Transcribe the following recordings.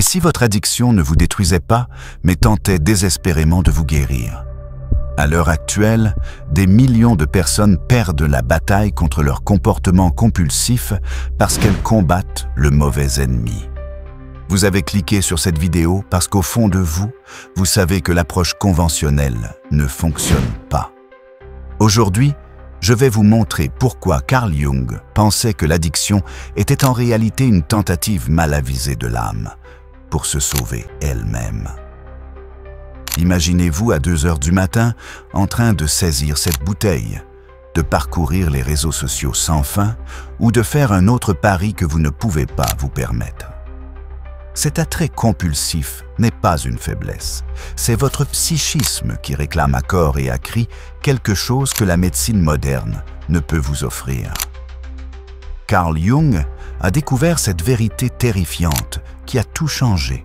Et si votre addiction ne vous détruisait pas, mais tentait désespérément de vous guérir? À l'heure actuelle, des millions de personnes perdent la bataille contre leur comportement compulsif parce qu'elles combattent le mauvais ennemi. Vous avez cliqué sur cette vidéo parce qu'au fond de vous, vous savez que l'approche conventionnelle ne fonctionne pas. Aujourd'hui, je vais vous montrer pourquoi Carl Jung pensait que l'addiction était en réalité une tentative mal avisée de l'âme pour se sauver elle-même. Imaginez-vous à 2 heures du matin en train de saisir cette bouteille, de parcourir les réseaux sociaux sans fin ou de faire un autre pari que vous ne pouvez pas vous permettre. Cet attrait compulsif n'est pas une faiblesse, c'est votre psychisme qui réclame à corps et à cri quelque chose que la médecine moderne ne peut vous offrir. Carl Jung a découvert cette vérité terrifiante qui a tout changé.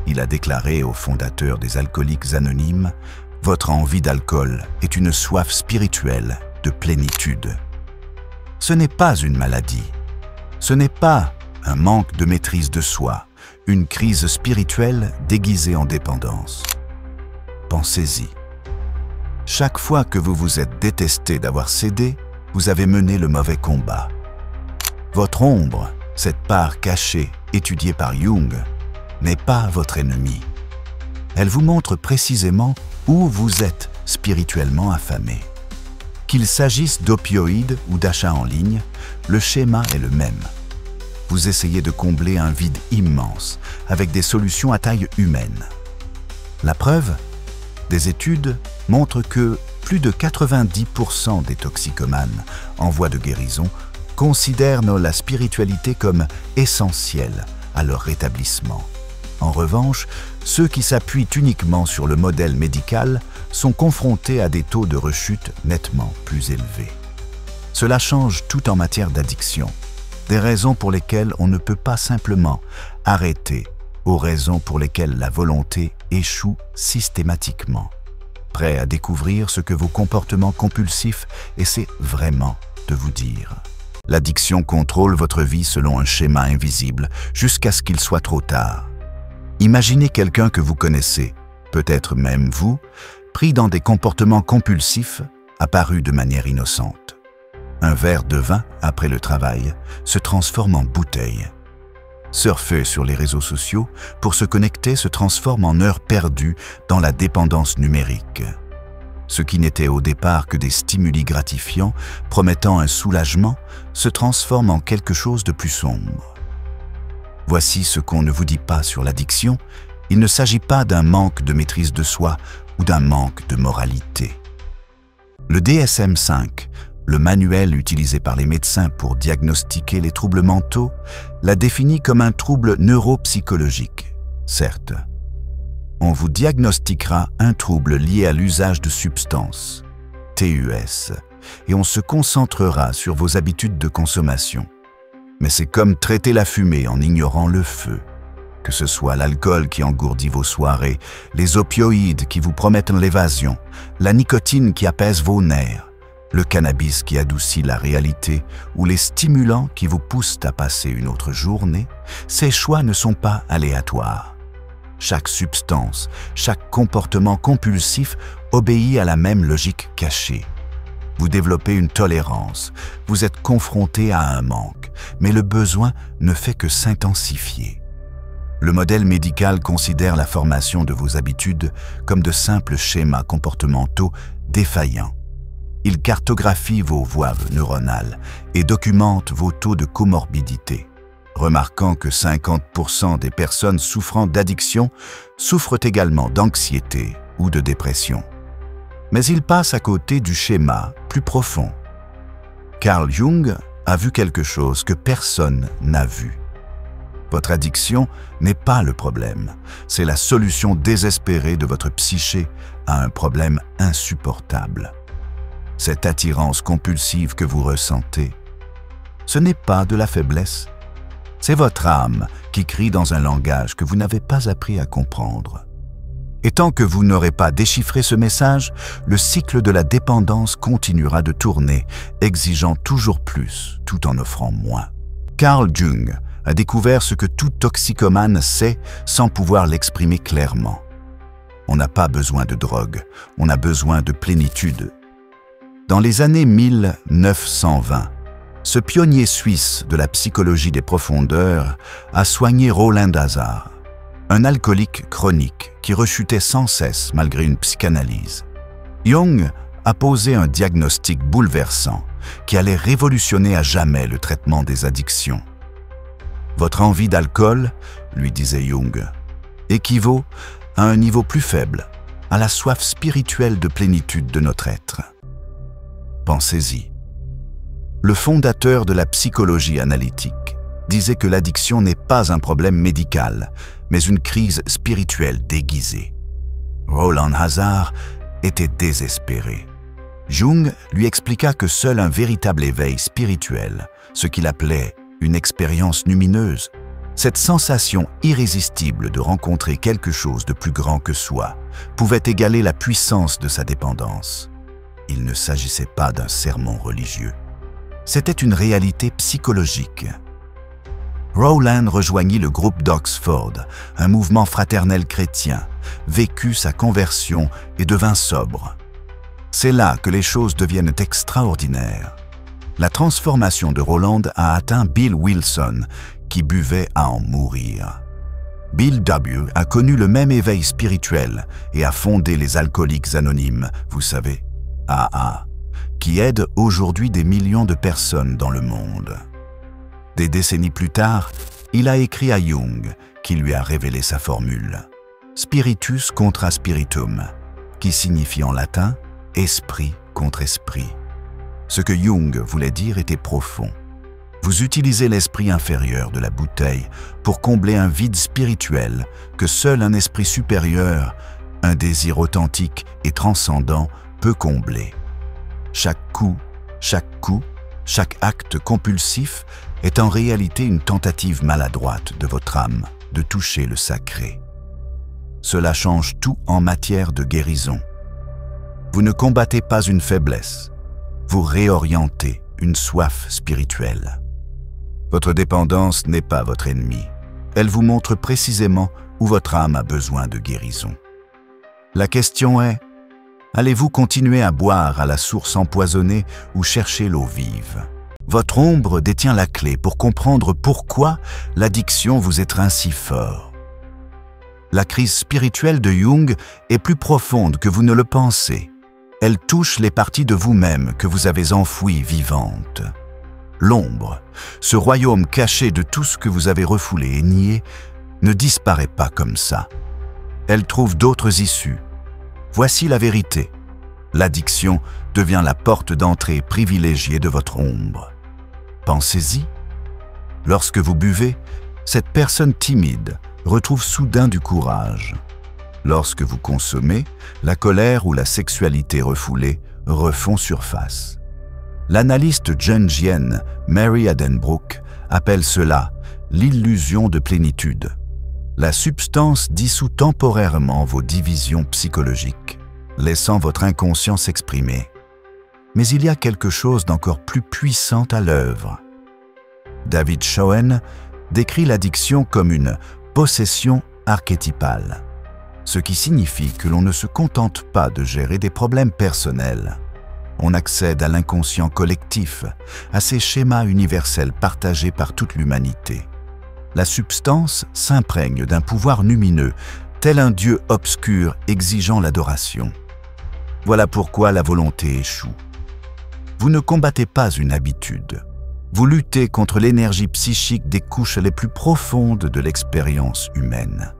Il a déclaré au fondateur des Alcooliques Anonymes « Votre envie d'alcool est une soif spirituelle de plénitude. » Ce n'est pas une maladie. Ce n'est pas un manque de maîtrise de soi, une crise spirituelle déguisée en dépendance. Pensez-y. Chaque fois que vous vous êtes détesté d'avoir cédé, vous avez mené le mauvais combat. Votre ombre, cette part cachée étudiée par Jung, n'est pas votre ennemi. Elle vous montre précisément où vous êtes spirituellement affamé. Qu'il s'agisse d'opioïdes ou d'achats en ligne, le schéma est le même. Vous essayez de combler un vide immense avec des solutions à taille humaine. La preuve? Des études montrent que plus de 90% des toxicomanes en voie de guérison considèrent la spiritualité comme essentielle à leur rétablissement. En revanche, ceux qui s'appuient uniquement sur le modèle médical sont confrontés à des taux de rechute nettement plus élevés. Cela change tout en matière d'addiction. Des raisons pour lesquelles on ne peut pas simplement arrêter, aux raisons pour lesquelles la volonté échoue systématiquement. Prêt à découvrir ce que vos comportements compulsifs essaient vraiment de vous dire. L'addiction contrôle votre vie selon un schéma invisible jusqu'à ce qu'il soit trop tard. Imaginez quelqu'un que vous connaissez, peut-être même vous, pris dans des comportements compulsifs apparus de manière innocente. Un verre de vin après le travail se transforme en bouteille. Surfer sur les réseaux sociaux pour se connecter se transforme en heures perdues dans la dépendance numérique. Ce qui n'était au départ que des stimuli gratifiants promettant un soulagement se transforme en quelque chose de plus sombre. Voici ce qu'on ne vous dit pas sur l'addiction. Il ne s'agit pas d'un manque de maîtrise de soi ou d'un manque de moralité. Le DSM-5, le manuel utilisé par les médecins pour diagnostiquer les troubles mentaux, l'a défini comme un trouble neuropsychologique. Certes, on vous diagnostiquera un trouble lié à l'usage de substances, TUS, et on se concentrera sur vos habitudes de consommation. Mais c'est comme traiter la fumée en ignorant le feu. Que ce soit l'alcool qui engourdit vos soirées, les opioïdes qui vous promettent l'évasion, la nicotine qui apaise vos nerfs, le cannabis qui adoucit la réalité ou les stimulants qui vous poussent à passer une autre journée, ces choix ne sont pas aléatoires. Chaque substance, chaque comportement compulsif obéit à la même logique cachée. Vous développez une tolérance, vous êtes confronté à un manque, mais le besoin ne fait que s'intensifier. Le modèle médical considère la formation de vos habitudes comme de simples schémas comportementaux défaillants. Il cartographie vos voies neuronales et documente vos taux de comorbidité, remarquant que 50% des personnes souffrant d'addiction souffrent également d'anxiété ou de dépression. Mais il passe à côté du schéma plus profond. Carl Jung a vu quelque chose que personne n'a vu. Votre addiction n'est pas le problème, c'est la solution désespérée de votre psyché à un problème insupportable. Cette attirance compulsive que vous ressentez, ce n'est pas de la faiblesse, c'est votre âme qui crie dans un langage que vous n'avez pas appris à comprendre. Et tant que vous n'aurez pas déchiffré ce message, le cycle de la dépendance continuera de tourner, exigeant toujours plus, tout en offrant moins. Carl Jung a découvert ce que tout toxicomane sait sans pouvoir l'exprimer clairement. On n'a pas besoin de drogue, on a besoin de plénitude. Dans les années 1920, ce pionnier suisse de la psychologie des profondeurs a soigné Roland Hazard, un alcoolique chronique qui rechutait sans cesse malgré une psychanalyse. Jung a posé un diagnostic bouleversant qui allait révolutionner à jamais le traitement des addictions. Votre envie d'alcool, lui disait Jung, équivaut à un niveau plus faible, à la soif spirituelle de plénitude de notre être. Pensez-y. Le fondateur de la psychologie analytique disait que l'addiction n'est pas un problème médical, mais une crise spirituelle déguisée. Roland Hazard était désespéré. Jung lui expliqua que seul un véritable éveil spirituel, ce qu'il appelait une expérience lumineuse, cette sensation irrésistible de rencontrer quelque chose de plus grand que soi, pouvait égaler la puissance de sa dépendance. Il ne s'agissait pas d'un sermon religieux. C'était une réalité psychologique. Rowland rejoignit le groupe d'Oxford, un mouvement fraternel chrétien, vécut sa conversion et devint sobre. C'est là que les choses deviennent extraordinaires. La transformation de Roland a atteint Bill Wilson, qui buvait à en mourir. Bill W. a connu le même éveil spirituel et a fondé les Alcooliques Anonymes, vous savez, AA, qui aide aujourd'hui des millions de personnes dans le monde. Des décennies plus tard, il a écrit à Jung, qui lui a révélé sa formule « Spiritus contra spiritum », qui signifie en latin « esprit contre esprit ». Ce que Jung voulait dire était profond. Vous utilisez l'esprit inférieur de la bouteille pour combler un vide spirituel que seul un esprit supérieur, un désir authentique et transcendant peut combler. Chaque coup, chaque acte compulsif est en réalité une tentative maladroite de votre âme de toucher le sacré. Cela change tout en matière de guérison. Vous ne combattez pas une faiblesse, vous réorientez une soif spirituelle. Votre dépendance n'est pas votre ennemi. Elle vous montre précisément où votre âme a besoin de guérison. La question est, allez-vous continuer à boire à la source empoisonnée ou chercher l'eau vive? Votre ombre détient la clé pour comprendre pourquoi l'addiction vous étreint si fort. La crise spirituelle de Jung est plus profonde que vous ne le pensez. Elle touche les parties de vous-même que vous avez enfouies vivantes. L'ombre, ce royaume caché de tout ce que vous avez refoulé et nié, ne disparaît pas comme ça. Elle trouve d'autres issues. Voici la vérité. L'addiction devient la porte d'entrée privilégiée de votre ombre. Pensez-y. Lorsque vous buvez, cette personne timide retrouve soudain du courage. Lorsque vous consommez, la colère ou la sexualité refoulée refont surface. L'analyste jungienne Mary Addenbrooke appelle cela l'illusion de plénitude. La substance dissout temporairement vos divisions psychologiques, laissant votre inconscient s'exprimer. Mais il y a quelque chose d'encore plus puissant à l'œuvre. David Schoen décrit l'addiction comme une possession archétypale, ce qui signifie que l'on ne se contente pas de gérer des problèmes personnels. On accède à l'inconscient collectif, à ces schémas universels partagés par toute l'humanité. La substance s'imprègne d'un pouvoir lumineux, tel un dieu obscur exigeant l'adoration. Voilà pourquoi la volonté échoue. Vous ne combattez pas une habitude. Vous luttez contre l'énergie psychique des couches les plus profondes de l'expérience humaine.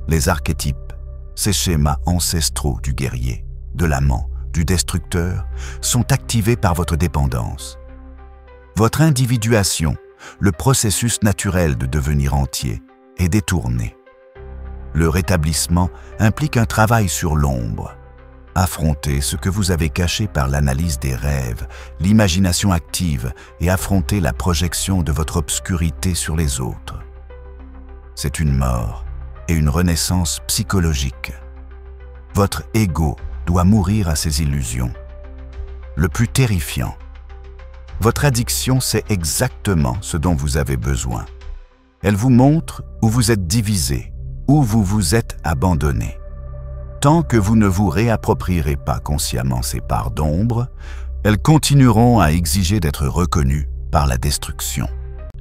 Les archétypes, ces schémas ancestraux du guerrier, de l'amant, du destructeur, sont activés par votre dépendance. Votre individuation, le processus naturel de devenir entier, est détourné. Le rétablissement implique un travail sur l'ombre. Affrontez ce que vous avez caché par l'analyse des rêves, l'imagination active et affrontez la projection de votre obscurité sur les autres. C'est une mort et une renaissance psychologique. Votre ego doit mourir à ses illusions. Le plus terrifiant, votre addiction sait exactement ce dont vous avez besoin. Elle vous montre où vous êtes divisé, où vous vous êtes abandonné. Tant que vous ne vous réapproprierez pas consciemment ces parts d'ombre, elles continueront à exiger d'être reconnues par la destruction.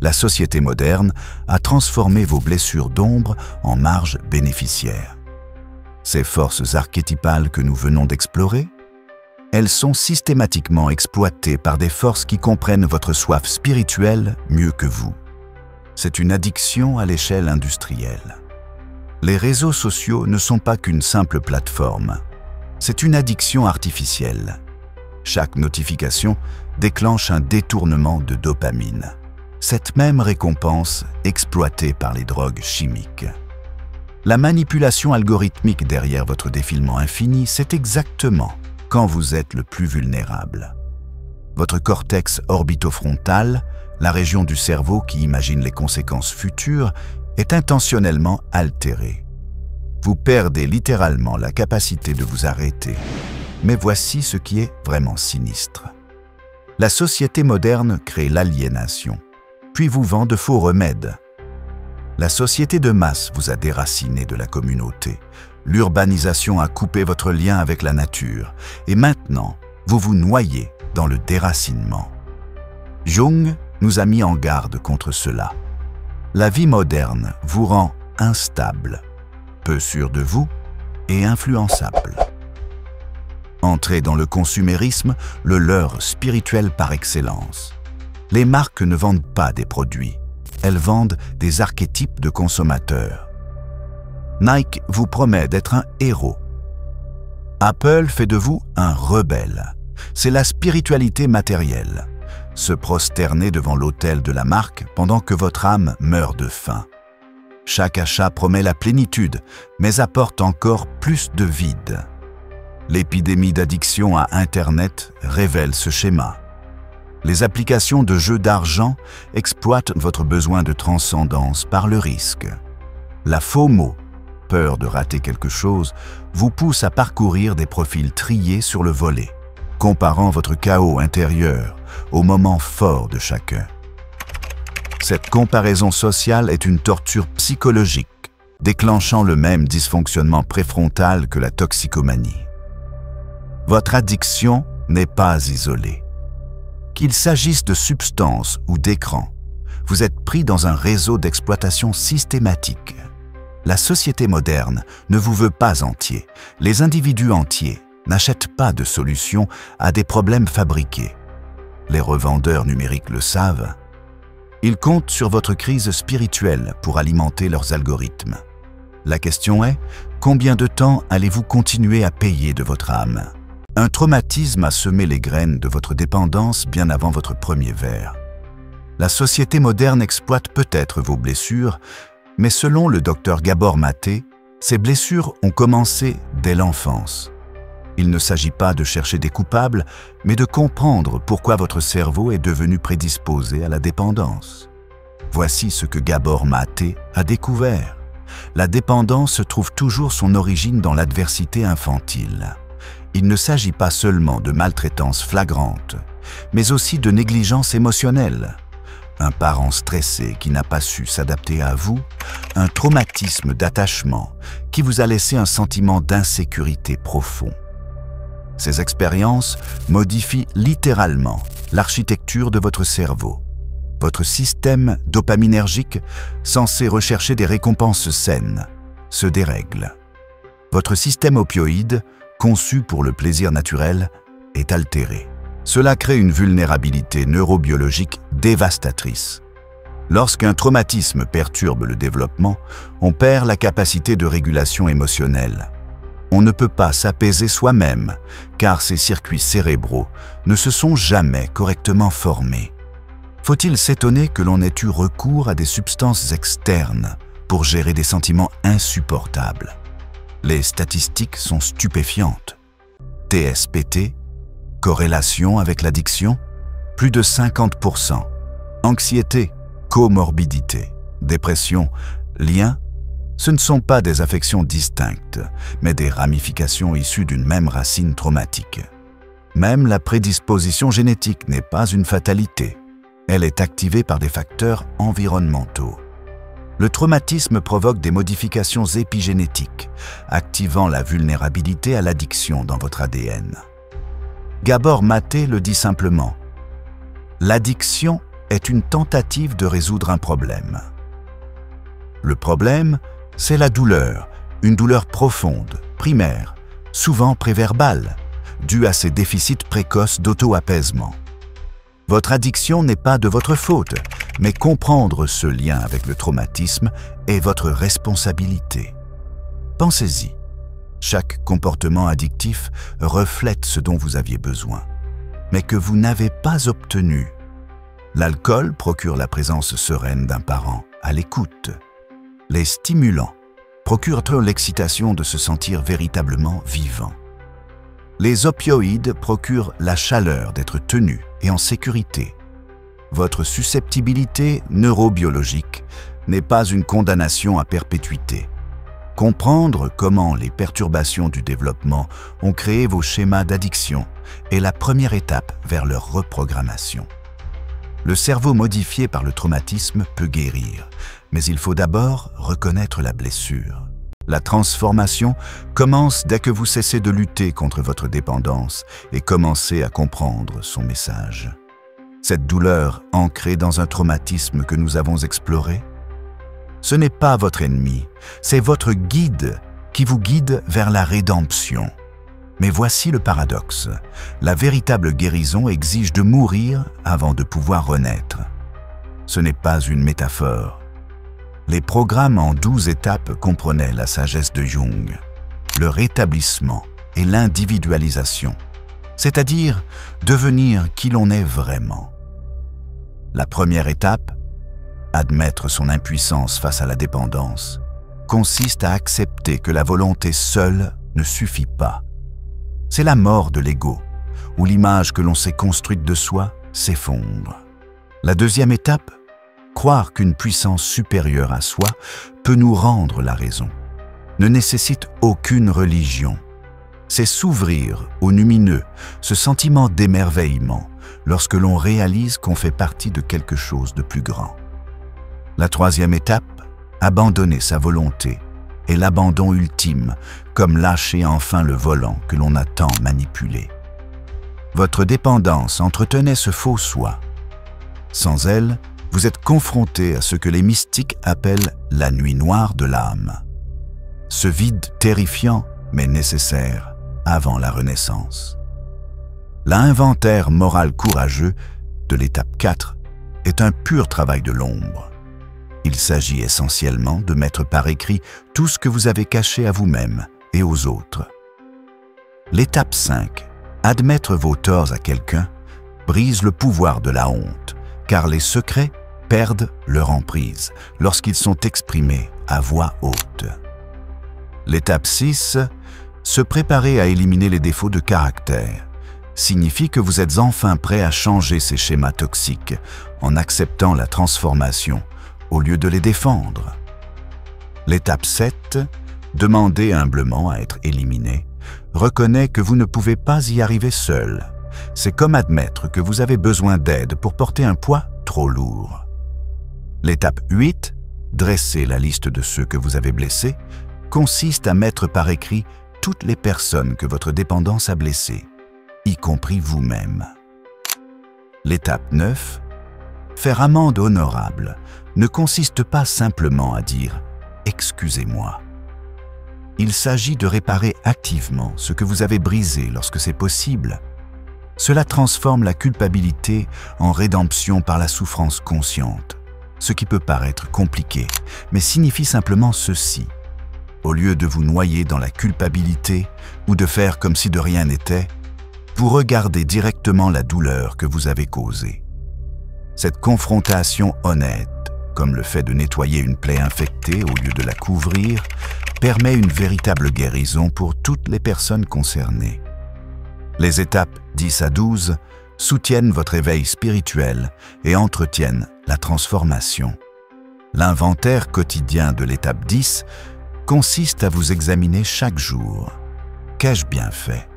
La société moderne a transformé vos blessures d'ombre en marges bénéficiaires. Ces forces archétypales que nous venons d'explorer, elles sont systématiquement exploitées par des forces qui comprennent votre soif spirituelle mieux que vous. C'est une addiction à l'échelle industrielle. Les réseaux sociaux ne sont pas qu'une simple plateforme. C'est une addiction artificielle. Chaque notification déclenche un détournement de dopamine. Cette même récompense exploitée par les drogues chimiques. La manipulation algorithmique derrière votre défilement infini, c'est exactement quand vous êtes le plus vulnérable. Votre cortex orbitofrontal, la région du cerveau qui imagine les conséquences futures, est intentionnellement altéré. Vous perdez littéralement la capacité de vous arrêter. Mais voici ce qui est vraiment sinistre. La société moderne crée l'aliénation, puis vous vend de faux remèdes. La société de masse vous a déraciné de la communauté. L'urbanisation a coupé votre lien avec la nature. Et maintenant, vous vous noyez dans le déracinement. Jung nous a mis en garde contre cela. La vie moderne vous rend instable, peu sûr de vous et influençable. Entrez dans le consumérisme, le leurre spirituel par excellence. Les marques ne vendent pas des produits, elles vendent des archétypes de consommateurs. Nike vous promet d'être un héros. Apple fait de vous un rebelle. C'est la spiritualité matérielle. Se prosterner devant l'autel de la marque pendant que votre âme meurt de faim. Chaque achat promet la plénitude, mais apporte encore plus de vide. L'épidémie d'addiction à Internet révèle ce schéma. Les applications de jeux d'argent exploitent votre besoin de transcendance par le risque. La FOMO, peur de rater quelque chose, vous pousse à parcourir des profils triés sur le volet, comparant votre chaos intérieur au moment fort de chacun. Cette comparaison sociale est une torture psychologique, déclenchant le même dysfonctionnement préfrontal que la toxicomanie. Votre addiction n'est pas isolée. Qu'il s'agisse de substances ou d'écrans, vous êtes pris dans un réseau d'exploitation systématique. La société moderne ne vous veut pas entier. Les individus entiers n'achètent pas de solutions à des problèmes fabriqués. Les revendeurs numériques le savent. Ils comptent sur votre crise spirituelle pour alimenter leurs algorithmes. La question est, combien de temps allez-vous continuer à payer de votre âme ? Un traumatisme a semé les graines de votre dépendance bien avant votre premier verre. La société moderne exploite peut-être vos blessures, mais selon le docteur Gabor Maté, ces blessures ont commencé dès l'enfance. Il ne s'agit pas de chercher des coupables, mais de comprendre pourquoi votre cerveau est devenu prédisposé à la dépendance. Voici ce que Gabor Maté a découvert. La dépendance trouve toujours son origine dans l'adversité infantile. Il ne s'agit pas seulement de maltraitance flagrante, mais aussi de négligence émotionnelle. Un parent stressé qui n'a pas su s'adapter à vous, un traumatisme d'attachement qui vous a laissé un sentiment d'insécurité profond. Ces expériences modifient littéralement l'architecture de votre cerveau. Votre système dopaminergique, censé rechercher des récompenses saines, se dérègle. Votre système opioïde, conçu pour le plaisir naturel, est altéré. Cela crée une vulnérabilité neurobiologique dévastatrice. Lorsqu'un traumatisme perturbe le développement, on perd la capacité de régulation émotionnelle. On ne peut pas s'apaiser soi-même, car ces circuits cérébraux ne se sont jamais correctement formés. Faut-il s'étonner que l'on ait eu recours à des substances externes pour gérer des sentiments insupportables? Les statistiques sont stupéfiantes. TSPT, corrélation avec l'addiction, plus de 50%. Anxiété, comorbidité, dépression, lien, ce ne sont pas des affections distinctes, mais des ramifications issues d'une même racine traumatique. Même la prédisposition génétique n'est pas une fatalité. Elle est activée par des facteurs environnementaux. Le traumatisme provoque des modifications épigénétiques, activant la vulnérabilité à l'addiction dans votre ADN. Gabor Maté le dit simplement: l'addiction est une tentative de résoudre un problème. Le problème, c'est la douleur, une douleur profonde, primaire, souvent préverbale, due à ces déficits précoces d'auto-apaisement. Votre addiction n'est pas de votre faute, mais comprendre ce lien avec le traumatisme est votre responsabilité. Pensez-y. Chaque comportement addictif reflète ce dont vous aviez besoin, mais que vous n'avez pas obtenu. L'alcool procure la présence sereine d'un parent, à l'écoute. Les stimulants procurent l'excitation de se sentir véritablement vivant. Les opioïdes procurent la chaleur d'être tenu et en sécurité. Votre susceptibilité neurobiologique n'est pas une condamnation à perpétuité. Comprendre comment les perturbations du développement ont créé vos schémas d'addiction est la première étape vers leur reprogrammation. Le cerveau modifié par le traumatisme peut guérir, mais il faut d'abord reconnaître la blessure. La transformation commence dès que vous cessez de lutter contre votre dépendance et commencez à comprendre son message. Cette douleur ancrée dans un traumatisme que nous avons exploré, ce n'est pas votre ennemi, c'est votre guide qui vous guide vers la rédemption. Mais voici le paradoxe. La véritable guérison exige de mourir avant de pouvoir renaître. Ce n'est pas une métaphore. Les programmes en 12 étapes comprenaient la sagesse de Jung, le rétablissement et l'individualisation, c'est-à-dire devenir qui l'on est vraiment. La première étape, admettre son impuissance face à la dépendance, consiste à accepter que la volonté seule ne suffit pas. C'est la mort de l'ego, où l'image que l'on s'est construite de soi s'effondre. La deuxième étape, croire qu'une puissance supérieure à soi peut nous rendre la raison, ne nécessite aucune religion. C'est s'ouvrir au lumineux, ce sentiment d'émerveillement, lorsque l'on réalise qu'on fait partie de quelque chose de plus grand. La troisième étape, abandonner sa volonté, est l'abandon ultime, comme lâcher enfin le volant que l'on a tant manipulé. Votre dépendance entretenait ce faux soi. Sans elle, vous êtes confronté à ce que les mystiques appellent la nuit noire de l'âme. Ce vide terrifiant, mais nécessaire, avant la Renaissance. L'inventaire moral courageux de l'étape 4 est un pur travail de l'ombre. Il s'agit essentiellement de mettre par écrit tout ce que vous avez caché à vous-même et aux autres. L'étape 5, admettre vos torts à quelqu'un, brise le pouvoir de la honte, car les secrets perdent leur emprise lorsqu'ils sont exprimés à voix haute. L'étape 6, se préparer à éliminer les défauts de caractère, signifie que vous êtes enfin prêt à changer ces schémas toxiques en acceptant la transformation au lieu de les défendre. L'étape 7, demander humblement à être éliminé, reconnaît que vous ne pouvez pas y arriver seul. C'est comme admettre que vous avez besoin d'aide pour porter un poids trop lourd. L'étape 8, dresser la liste de ceux que vous avez blessés, consiste à mettre par écrit toutes les personnes que votre dépendance a blessées, y compris vous-même. L'étape 9, faire amende honorable, ne consiste pas simplement à dire « excusez-moi ». Il s'agit de réparer activement ce que vous avez brisé lorsque c'est possible. Cela transforme la culpabilité en rédemption par la souffrance consciente, ce qui peut paraître compliqué, mais signifie simplement ceci. Au lieu de vous noyer dans la culpabilité ou de faire comme si de rien n'était, vous regardez directement la douleur que vous avez causée. Cette confrontation honnête, comme le fait de nettoyer une plaie infectée au lieu de la couvrir, permet une véritable guérison pour toutes les personnes concernées. Les étapes 10 à 12 soutiennent votre éveil spirituel et entretiennent la transformation. L'inventaire quotidien de l'étape 10 consiste à vous examiner chaque jour. Qu'ai-je bien fait?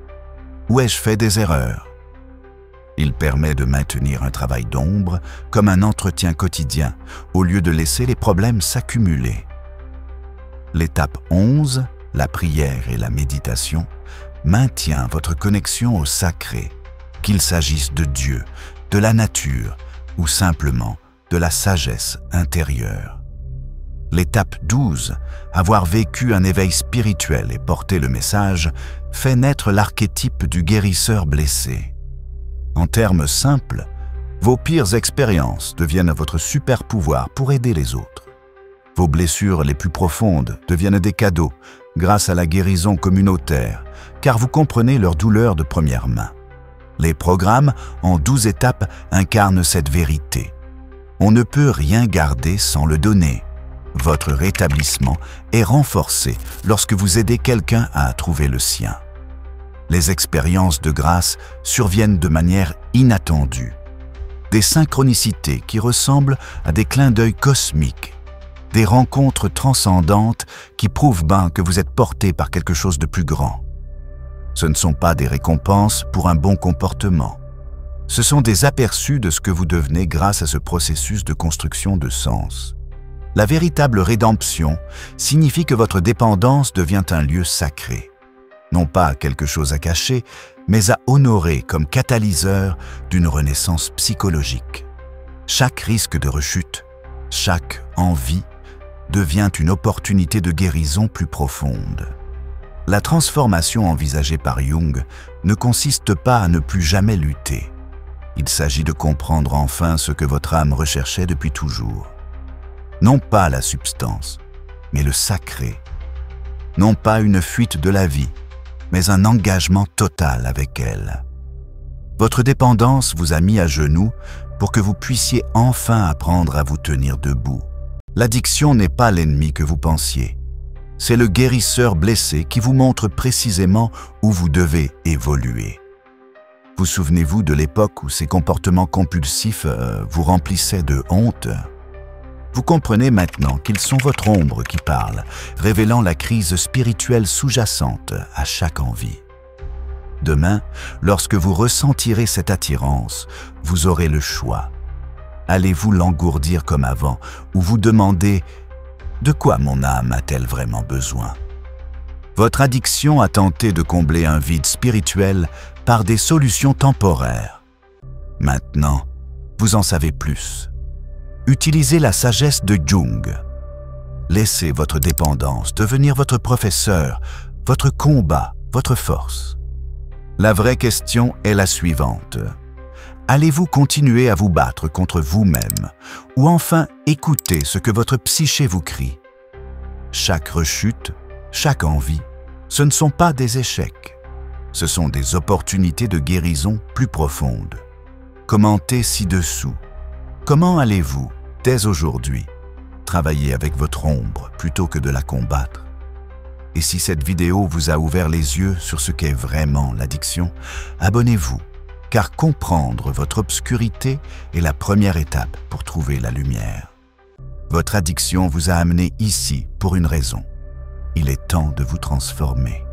Où ai-je fait des erreurs? Il permet de maintenir un travail d'ombre comme un entretien quotidien, au lieu de laisser les problèmes s'accumuler. L'étape 11, la prière et la méditation, maintient votre connexion au sacré, qu'il s'agisse de Dieu, de la nature ou simplement de la sagesse intérieure. L'étape 12, avoir vécu un éveil spirituel et porter le message, fait naître l'archétype du guérisseur blessé. En termes simples, vos pires expériences deviennent votre super pouvoir pour aider les autres. Vos blessures les plus profondes deviennent des cadeaux grâce à la guérison communautaire, car vous comprenez leur douleur de première main. Les programmes en 12 étapes incarnent cette vérité. On ne peut rien garder sans le donner. Votre rétablissement est renforcé lorsque vous aidez quelqu'un à trouver le sien. Les expériences de grâce surviennent de manière inattendue. Des synchronicités qui ressemblent à des clins d'œil cosmiques. Des rencontres transcendantes qui prouvent ben que vous êtes porté par quelque chose de plus grand. Ce ne sont pas des récompenses pour un bon comportement. Ce sont des aperçus de ce que vous devenez grâce à ce processus de construction de sens. La véritable rédemption signifie que votre dépendance devient un lieu sacré. Non pas quelque chose à cacher, mais à honorer comme catalyseur d'une renaissance psychologique. Chaque risque de rechute, chaque envie, devient une opportunité de guérison plus profonde. La transformation envisagée par Jung ne consiste pas à ne plus jamais lutter. Il s'agit de comprendre enfin ce que votre âme recherchait depuis toujours. Non pas la substance, mais le sacré. Non pas une fuite de la vie, mais un engagement total avec elle. Votre dépendance vous a mis à genoux pour que vous puissiez enfin apprendre à vous tenir debout. L'addiction n'est pas l'ennemi que vous pensiez. C'est le guérisseur blessé qui vous montre précisément où vous devez évoluer. Vous souvenez-vous de l'époque où ces comportements compulsifs vous remplissaient de honte? Vous comprenez maintenant qu'ils sont votre ombre qui parle, révélant la crise spirituelle sous-jacente à chaque envie. Demain, lorsque vous ressentirez cette attirance, vous aurez le choix. Allez-vous l'engourdir comme avant ou vous demander « De quoi mon âme a-t-elle vraiment besoin ?» Votre addiction a tenté de combler un vide spirituel par des solutions temporaires. Maintenant, vous en savez plus. Utilisez la sagesse de Jung. Laissez votre dépendance devenir votre professeur, votre combat, votre force. La vraie question est la suivante. Allez-vous continuer à vous battre contre vous-même ou enfin écouter ce que votre psyché vous crie? Chaque rechute, chaque envie, ce ne sont pas des échecs. Ce sont des opportunités de guérison plus profondes. Commentez ci-dessous. Comment allez-vous, dès aujourd'hui, travailler avec votre ombre plutôt que de la combattre? Et si cette vidéo vous a ouvert les yeux sur ce qu'est vraiment l'addiction, abonnez-vous, car comprendre votre obscurité est la première étape pour trouver la lumière. Votre addiction vous a amené ici pour une raison. Il est temps de vous transformer.